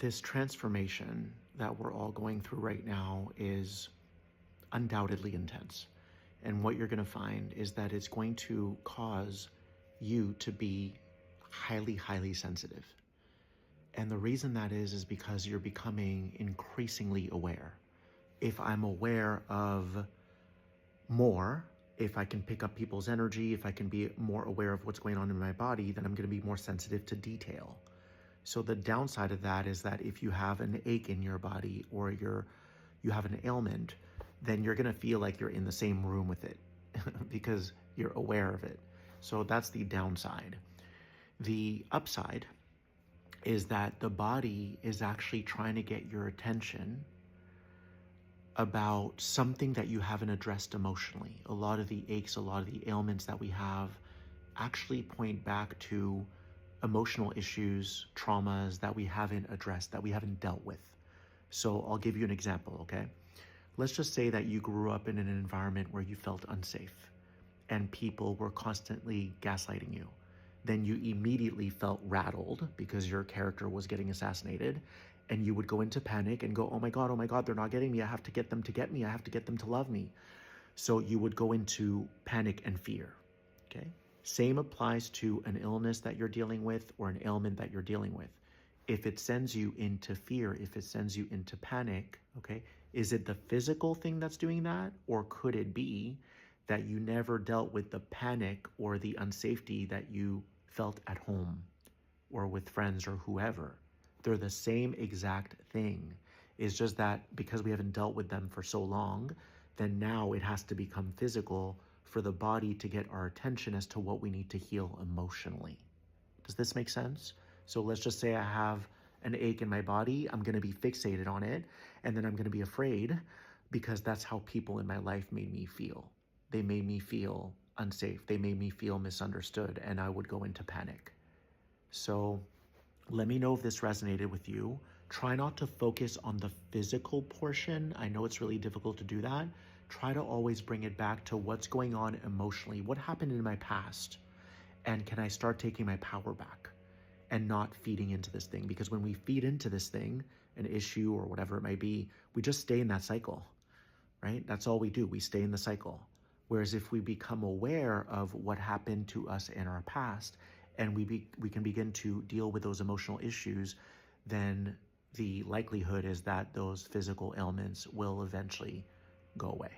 This transformation that we're all going through right now is undoubtedly intense. And what you're going to find is that it's going to cause you to be highly, highly sensitive. And the reason that is because you're becoming increasingly aware. If I'm aware of more, if I can pick up people's energy, if I can be more aware of what's going on in my body, then I'm going to be more sensitive to detail. So the downside of that is that if you have an ache in your body or you have an ailment, then you're going to feel like you're in the same room with it because you're aware of it. So that's the downside. The upside is that the body is actually trying to get your attention about something that you haven't addressed emotionally. A lot of the aches, a lot of the ailments that we have actually point back to emotional issues, traumas that we haven't addressed, that we haven't dealt with. So I'll give you an example, okay? Let's just say that you grew up in an environment where you felt unsafe and people were constantly gaslighting you. Then you immediately felt rattled because your character was getting assassinated, and you would go into panic and go, oh my God, they're not getting me. I have to get them to get me. I have to get them to love me. So you would go into panic and fear, okay? Same applies to an illness that you're dealing with or an ailment that you're dealing with. If it sends you into fear, if it sends you into panic, okay, is it the physical thing that's doing that? Or could it be that you never dealt with the panic or the unsafety that you felt at home or with friends or whoever? They're the same exact thing. It's just that because we haven't dealt with them for so long, then now it has to become physical for the body to get our attention as to what we need to heal emotionally. Does this make sense? So let's just say I have an ache in my body. I'm going to be fixated on it, and then I'm going to be afraid because that's how people in my life made me feel. They made me feel unsafe. They made me feel misunderstood, and I would go into panic. So let me know if this resonated with you. Try not to focus on the physical portion. I know it's really difficult to do that. Try to always bring it back to what's going on emotionally. What happened in my past? And can I start taking my power back and not feeding into this thing? Because when we feed into this thing, an issue or whatever it might be, we just stay in that cycle, right? That's all we do. We stay in the cycle. Whereas if we become aware of what happened to us in our past and we can begin to deal with those emotional issues, then the likelihood is that those physical ailments will eventually go away.